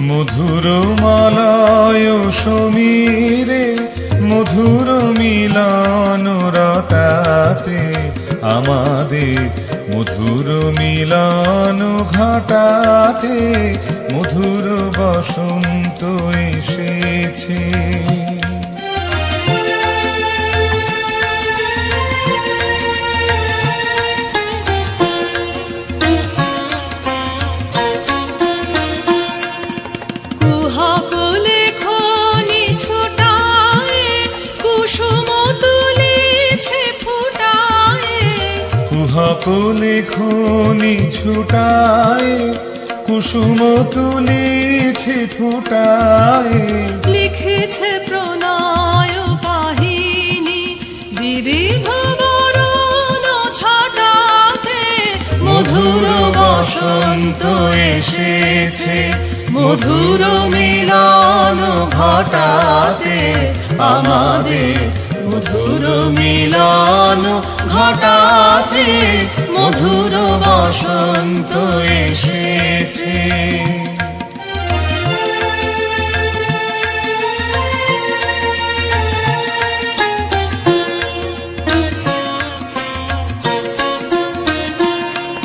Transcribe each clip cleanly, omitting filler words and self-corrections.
মধুর মালয় সমীরে মধুর মিলন রটাতে আমাদের মধুর মিলন ঘটাতে মধুর বসন্ত এসেছে। কুলে খনি ছুটায় কুসুম তুলিছে ফুটায়, লিখেছে প্রণয় কাহিনী বিবিধ বরণ ছটাতে মধুর বসন্ত এসেছে মধুর মিলন ঘটাতে আমাদের মধুর মিলন ঘটাতে মধুর বসন্ত এসেছে।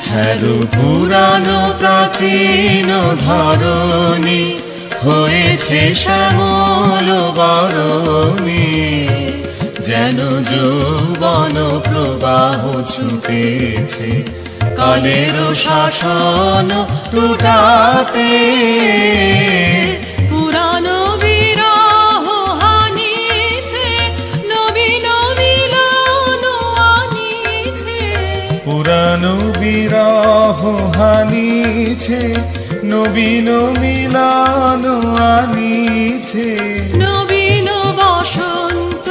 হ্যারো পুরানো প্রাচীন ধরণী হয়েছে শ্যামল বরণী, যেন যৌবন প্রবাহ ছুটেছে কালের শাসন টুটাতে। পুরানো বিরহ হানিছে নবীন মিলন আনিছে, পুরানো বিরহ হানিছে নবীন মিলন আনিছে। নবীন বসন্ত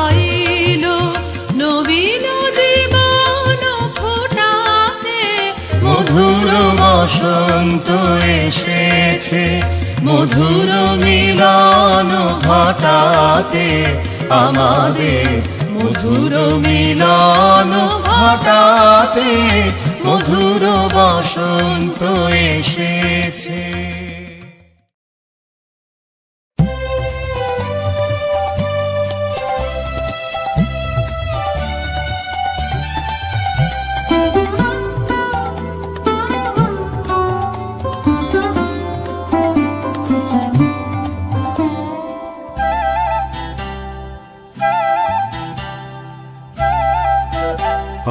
আইলো নবীন জীবন ফোটাতে মধুর বসন্ত এসেছে মধুর মিলন ঘটাতে আমাদের মধুর মিলন ঘটাতে মধুর বসন্ত এসেছে।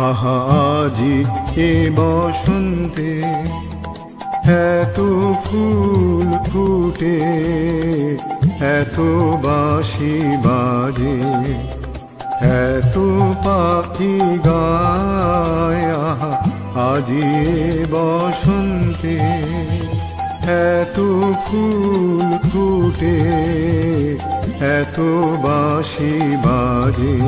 আহা আজি এ বসন্তে এত ফুল ফুটে এত বাঁশি বাজে এত পাখি গায়। আহা আজি এ বসন্তে এত ফুল ফুটে এত বাঁশি বাজে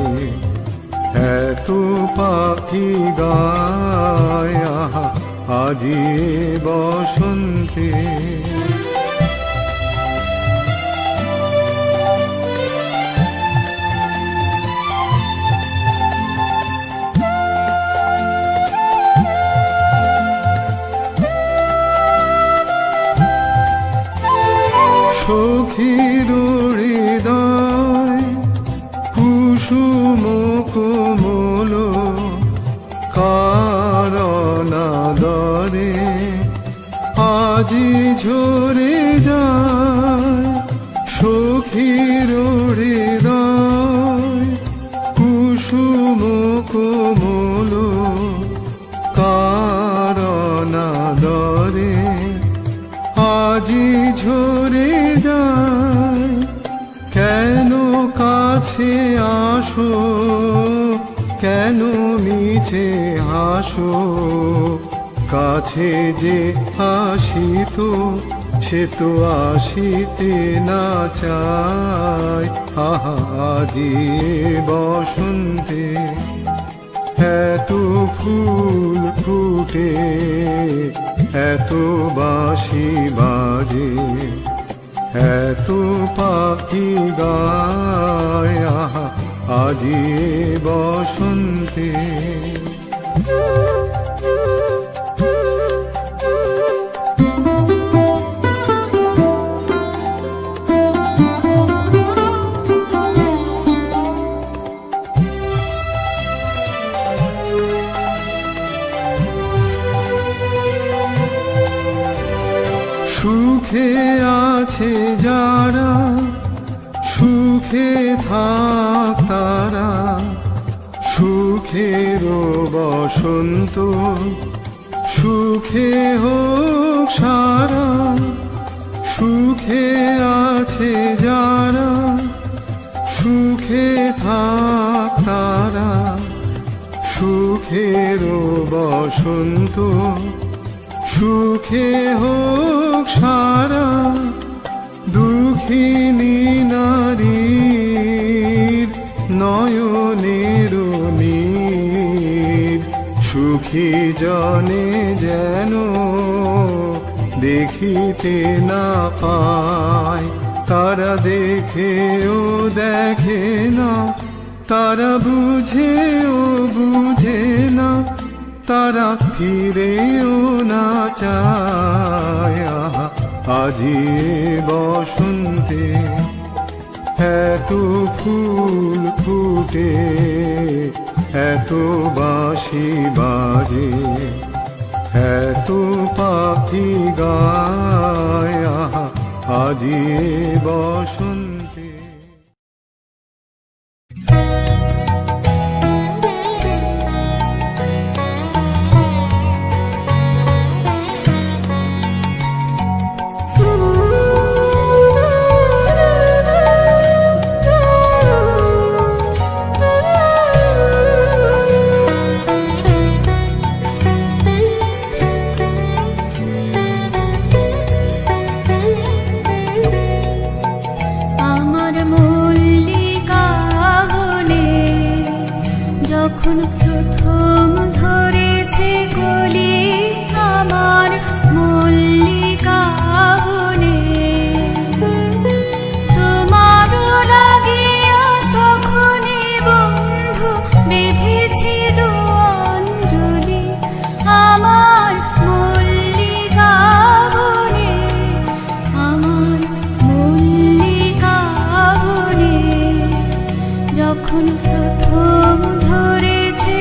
এত পাখি গায়। আহা আজি বসন্তে সখীর হৃদয় কুসুম কোমল কারণাদরে আজি ঝরে যায়। সখীর হৃদয় কুসুম কোমল কারণাদরে আজি ঝরে যায়। কেন কাছে আসো কেন মিছে হাসো, কাছে যে হাসিত সে তো আসিতে না চায়। আহা আজি বসন্তে এত ফুল ফুটে এত বাঁশি বাজে এত পাখি গায়। আহা আজি বসন্তে সুখে আছে যারা, সুখে থাক তারা, সুখের বসন্ত সুখে হোক সারা। সুখে আছে যারা, সুখে থাক তারা, সুখের বসন্ত সুখে হোক সারা। দুঃখিনী নারীর নয়নের নীর, সুখী জনে যেন দেখিতে না পায়। তারা দেখেও দেখে না, তারা বুঝেও বুঝে না, তারা ফিরেও না চায়। আজি বসন্তে এত ফুল ফুটে, এত বাঁশি বাজে, এত পাখি গায়। আজি বসন্তে। যখন প্রথম ধরেছে গলি আমার মল্লিকা বনে, তোমারও লাগিয়া তখনই বন্ধু বেঁধেছিল অঞ্জলি আমার মল্লিকা বনে, আমার মল্লিকা বনে। যখন প্রথম ধরেছে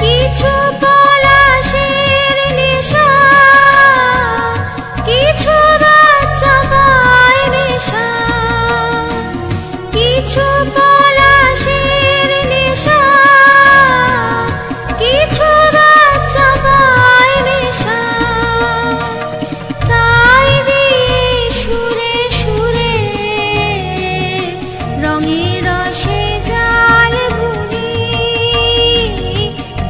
কিছু পলাশের নেশা, কিছু বাচ্চা পায় নেশা, কিছু পলাশের নেশা, কিছু বাচ্চা পায় নেশা। তাই দিয়ে সুরে সুরে রঙের রসে জাল বুনি,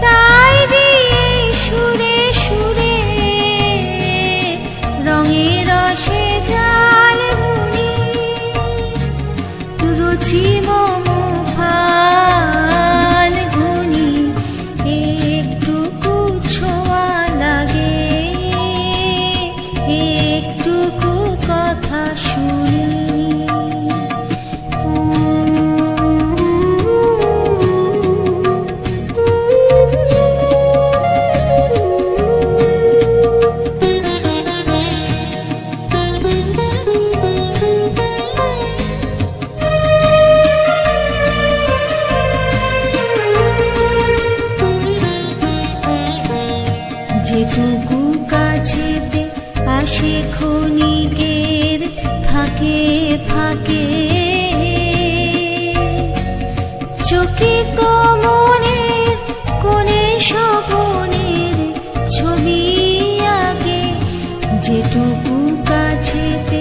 তাই দিয়ে সুরে সুরে রঙের রসে জাল বুনি। রুচি মম ফাল্গুনি একটুকু ছোঁয়া লাগে, একটুকু কথা শুনি। যেটুকু কাছেতে আসে ক্ষণিকের ফাঁকে ফাঁকে, চোখে কমনের কোণে স্বপনের ছবি আঁকে। যেটুকু কাছেতে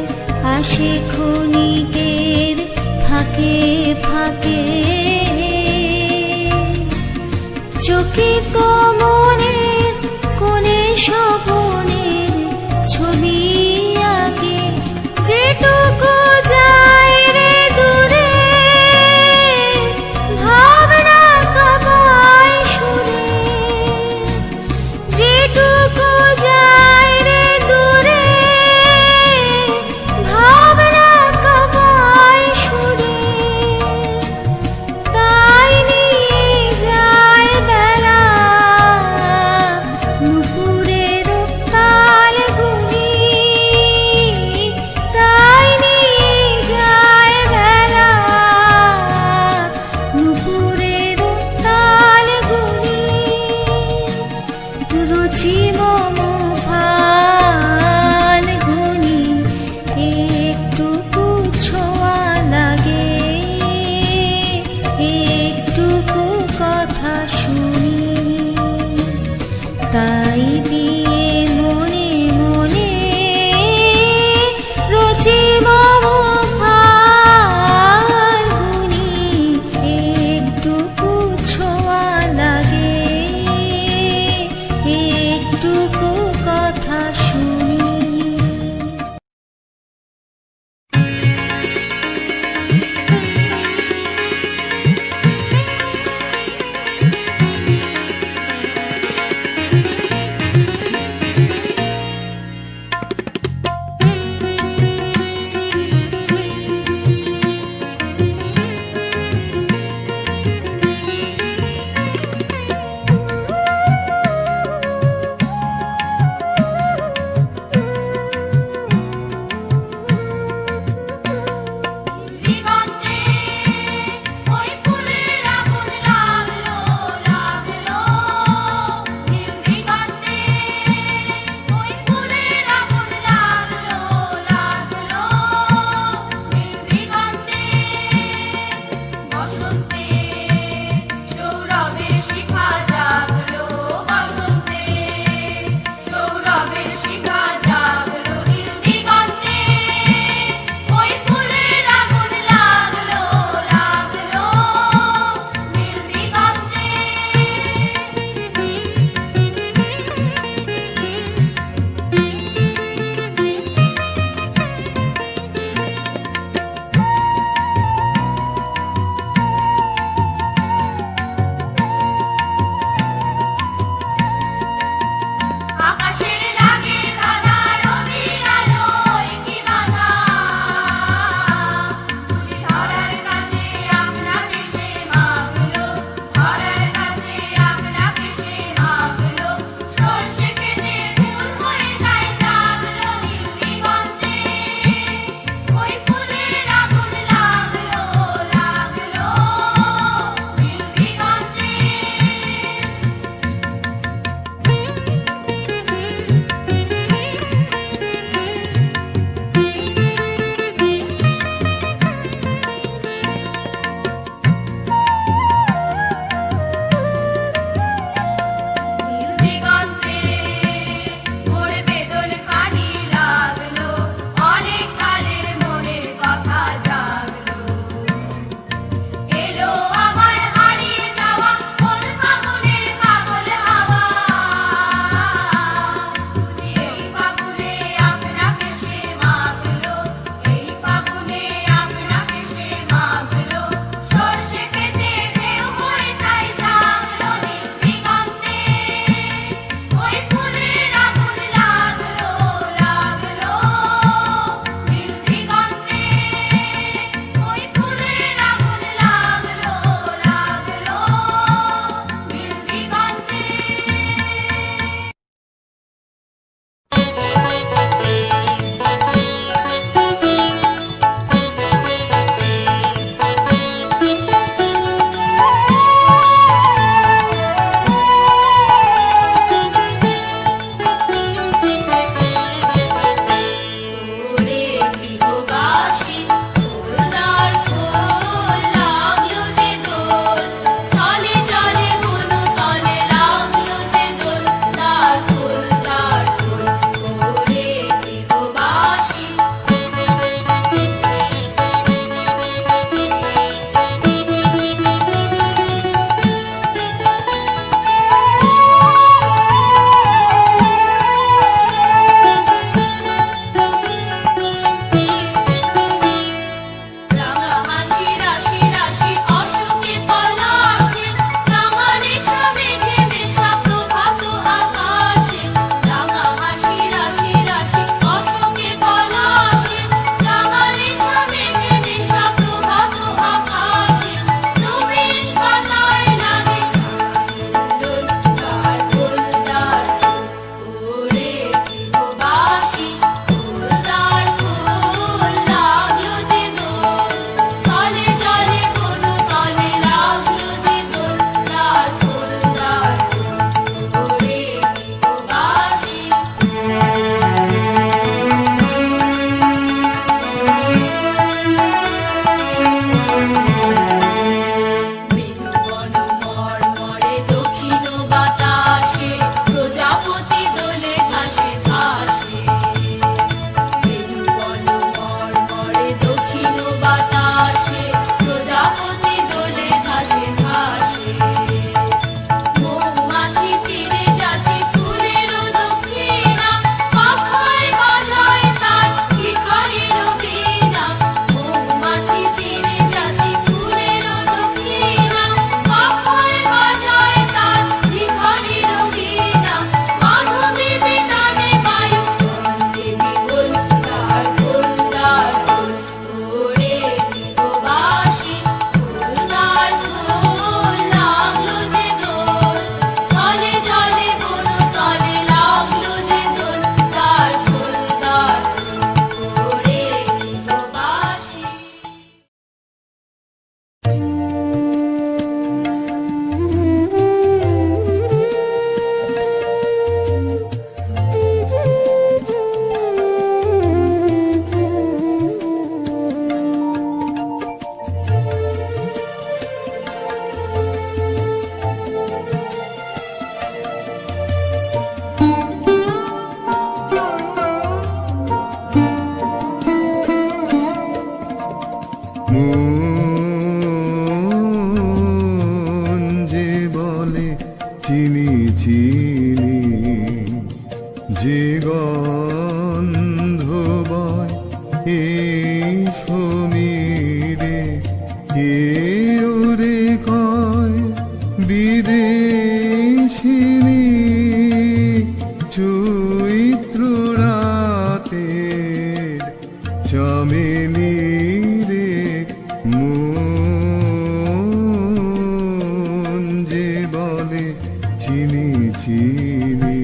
আসে ক্ষণিকের ফাঁকে ফাঁকে, চোখে কমনের কোণে স্বপনের ছবি আঁকে। যেটুকু যায় রে দূরে ভাবনা কাঁপায় সুরে, যেটুকু যায় রে দূরে ভাবনা কাঁপায় সুরে। ওরে কয় বিদেশিনী, চৈত্র রাতের চামেলি রে মন যে বলে চিনি চিনি।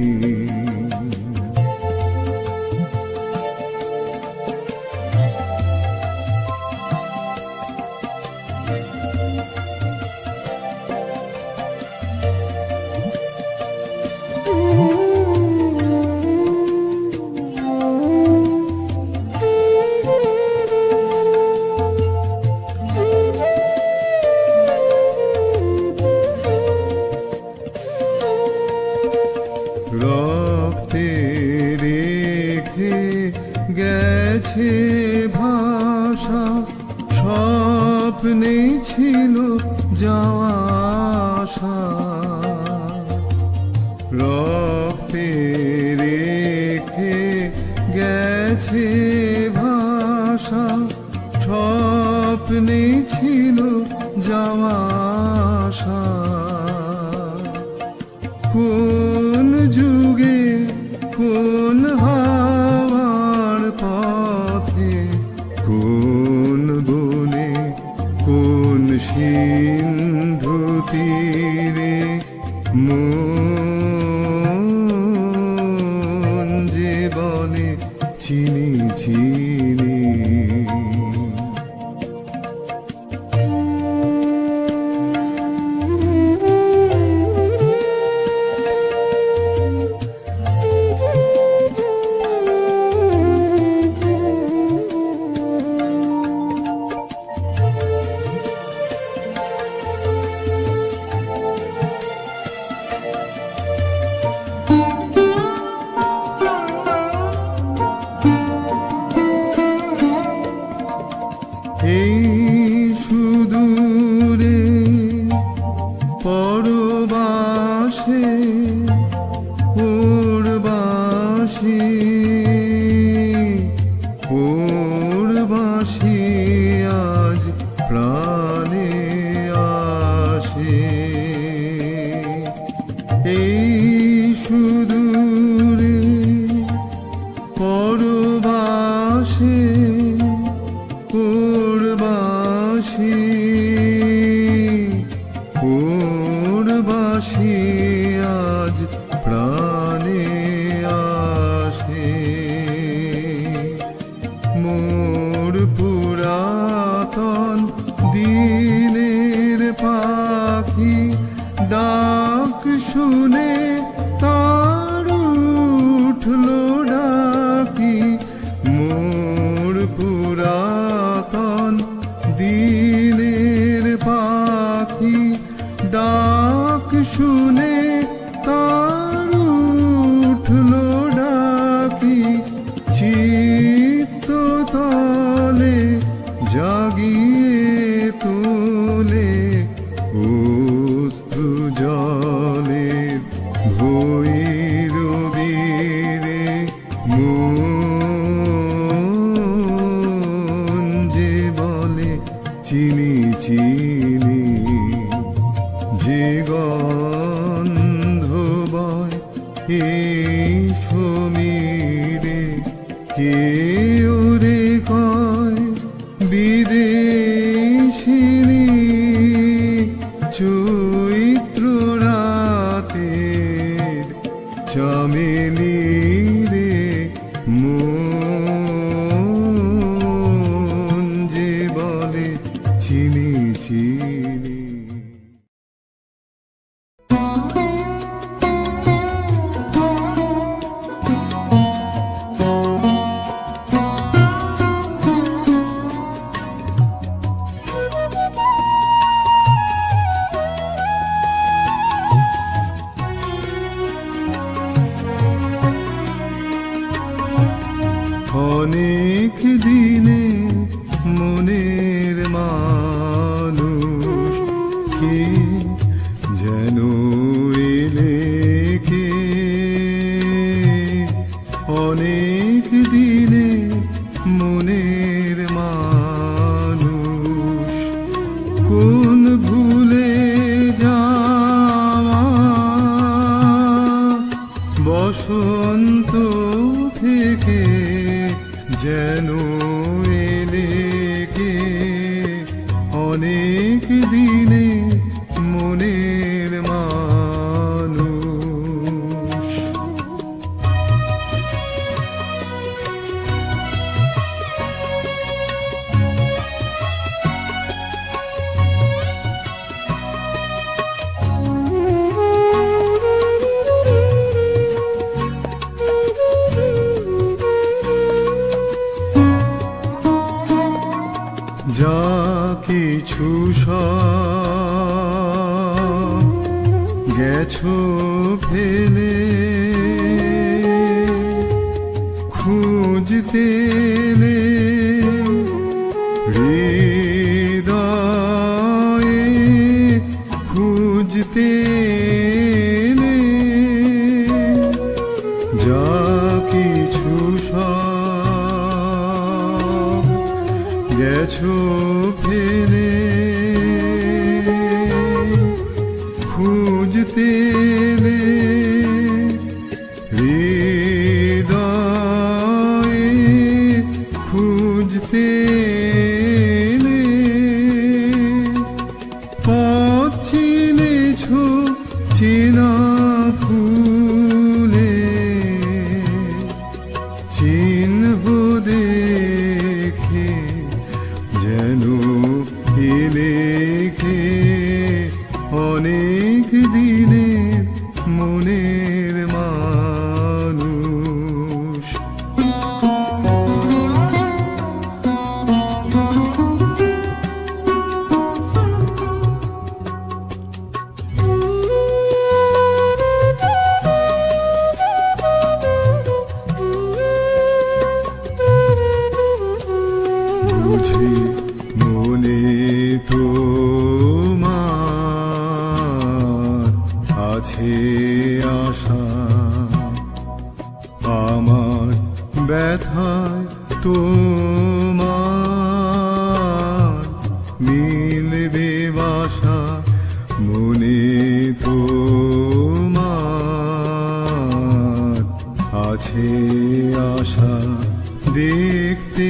রক্তে রেখে গেছে ভাষা, স্বপ্নে ছিল যাওয়া আশা। রক্তে রেখে গেছে ভাষা, স্বপ্নে ছিল যাওয়া আশা। কোন যুগে কোন হাওয়ার পথে, কোন বনে কোন সিন্ধু তীরে মন যে বলে চিনি চিনি। এই সুদূরে পরবাসে ওরবাসী, ওরবাসী আজ প্রাণে আসে। এই সুদূরে পরবাসে ওরবাসী, ওরবাসী আজ প্রাণে আসে। মোর পুরাতন দিনের পাখি ডাক শুনে তার উঠল ডাকি। মোর পুরাতন দিনের পাখি ডাক শুনে তার উঠল ডাকি। চিত্ত তলে জাগিয়ে তোলে অশ্রু জলের ভৈরবীরে মন যে বলে চিনি চিনি। যে গন্ধ বয় এই সমীরে, কে ওরে কয় বিদেশিনী, চৈত্র রাতের চামেলি রে মন যে বলে চিনি চিনি। অনেক দিনে মনের মানুষ কে যেন এলে কে। অনেক দিনে মনের মানুষ কোন ভুলে যাওয়া বসন্ত থেকে যেন এলে কে অনেক দিনে মনের মানুষ। যা কিছু সব গেছো ফেলে খুঁজতে এলে হৃদয়ে খুঁজতে এলে যা কিছু সব গেছো ফেলে খুঁজতে এলে হৃদয়ে খুঁজতে এলে পথ চিনেছো চেনা ফুলে চিহ্ন দেখে যেন এলে কে অনেক দিনের মনের মানুষ। বুঝি মনে তোমার আছে আশা আমার ব্যথায় তোমার মিলবে বাসা মনে তোমার আছে আশা দেখতে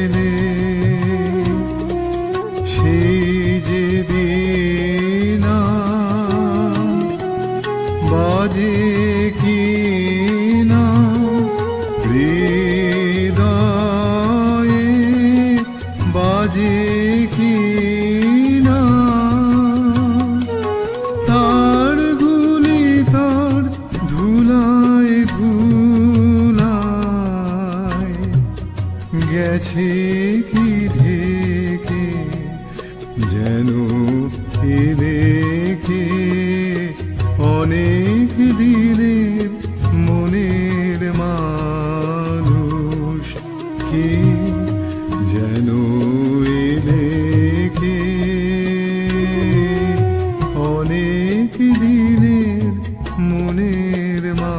এলে সেই যে বীণা বাজে কি না হৃদয়ে বাজে কি না তার গুলি তার ধুলায় ধুলায় গেছে কি ঢেকে যেন এলে কে অনেক দিনের মনের মানুষ কি যেন এলে কে অনেক দিনের মনের মানুষ।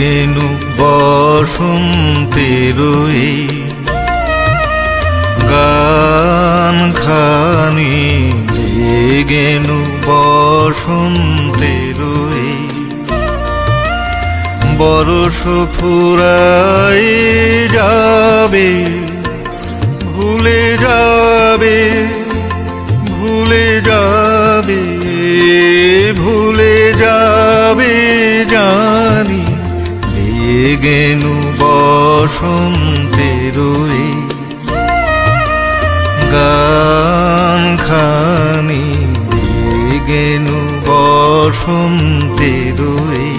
গেনু বসন্তের এই গান খানি গেনু বসন্তের এই বরষ ফুরায় যাবে ভুলে যাবে ভুলে যাবে ভুলে যাবে জানি গেনু বসন্তের এই গান খানি গেনু বসন্তের এই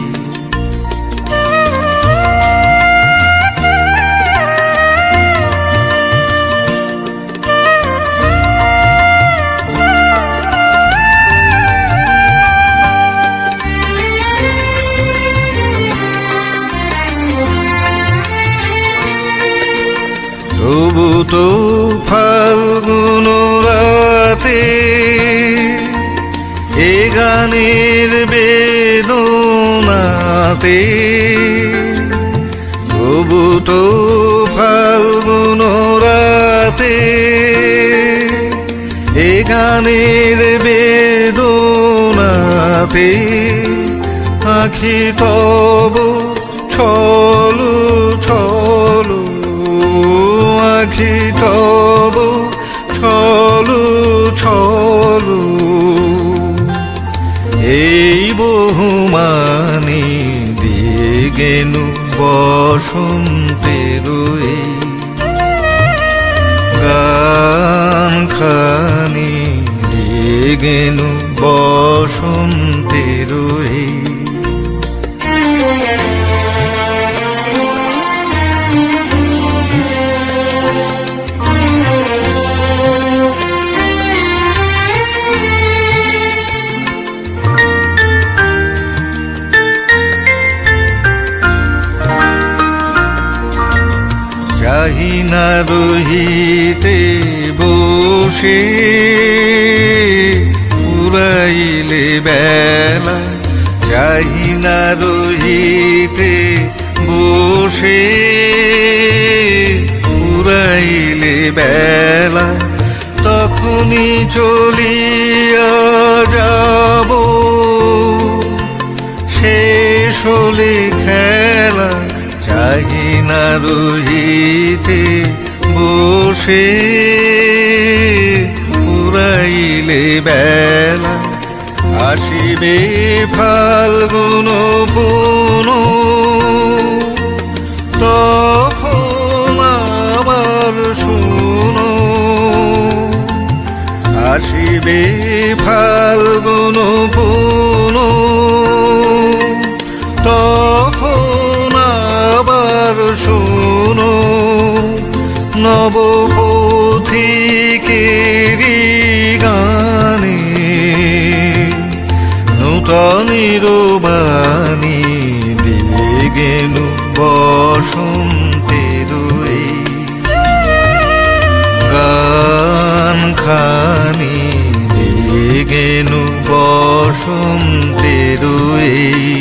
গানের বেদনাতে তবু তো ফাল্গুন রাতে এ গানের বেদনাতে আখি তব ছলু ছলু আখি তব ছলু ছলু এই বহুমানি দিয়ে গেনু বসন্তের এই গান খানি দিয়ে গেনু বসন্তের এই চাহিনা রহিতে বসে উড়াইলে বেলা চাহিনা রহিতে বসে উড়াইলে বেলা তখনই চলিয়া যাব শেষ হলে খেলা চাহিনা রহিতে বসে উড়াইলে বেলা আসিবে ফাল্গুন পুন তখন আবার শুনো আসিবে ফাল্গুন পুন তখন আবার শুনো নবপথিকেরি গানে নূতনের বাণী দিয়ে গেনু বসন্তের এই গান খানি দিয়ে গেনু বসন্তের এই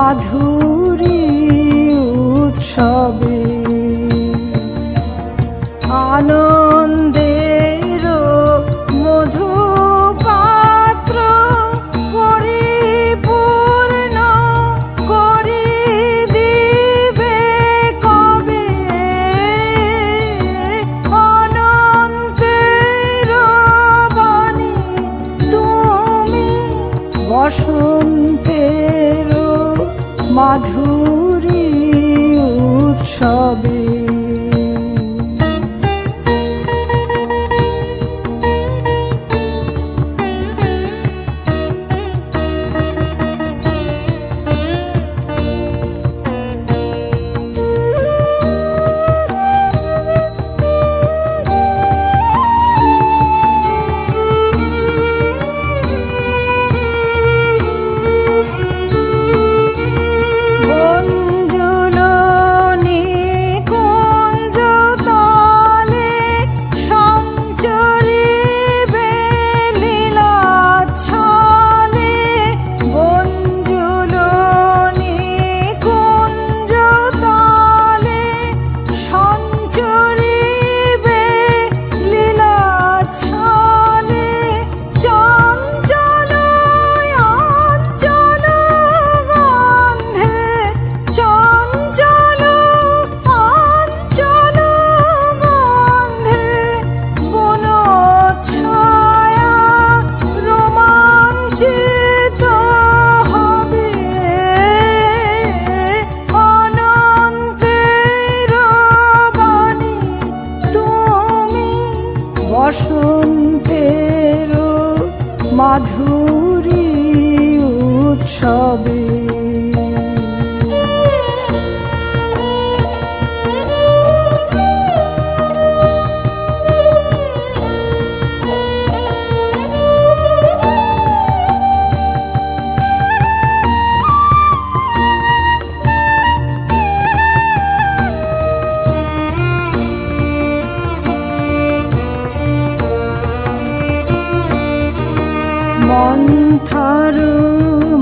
মাধুরী উৎসবে আনন্দের মধু পাত্র পরিপূর্ণ করি দিবে কবে অনন্তের বাণী তুমি বসন্তের মাধুরী উৎসবে বসন্তের মাধুরী উৎসবে মন্থর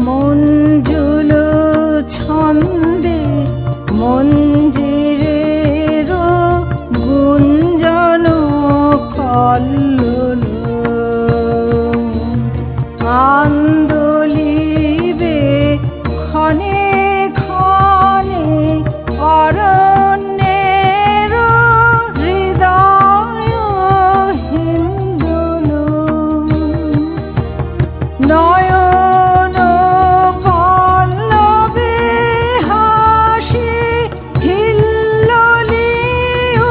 মঞ্জুল ছন্দে মঞ্জিরের গুঞ্জন কল্লোল আন্দোলিবে ক্ষণে ক্ষণে অরণ্যের হৃদয় হিন্দোল নয়ন পল্লবে হাসি হিল্লোলি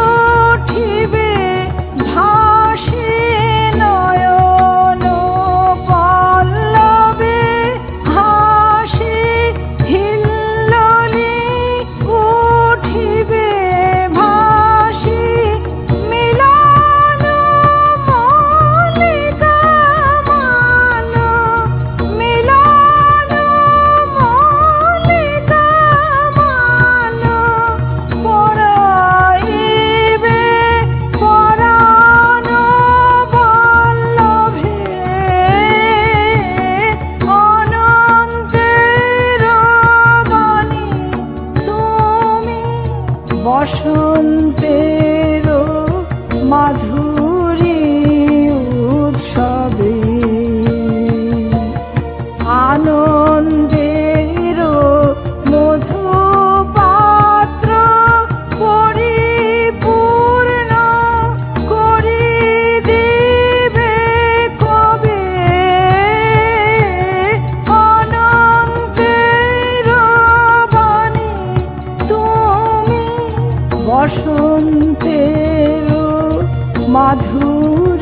উঠিবে ভাসি নয়ন পল্লবে হাসি হিল্লোলি উঠিবে ভাসি মিলন মল্লিকা মান মিলন মল্লিকা মান পরাইবে পরাণ বল্লভে অনন্তের বাণী তুমি বসন্তের মাধুরী উৎসবে আনন্দের মধু পাত্র পরিপূর্ণ করি দিবে কবে অনন্তের বাণী তুমি বসন্তের মাধুরী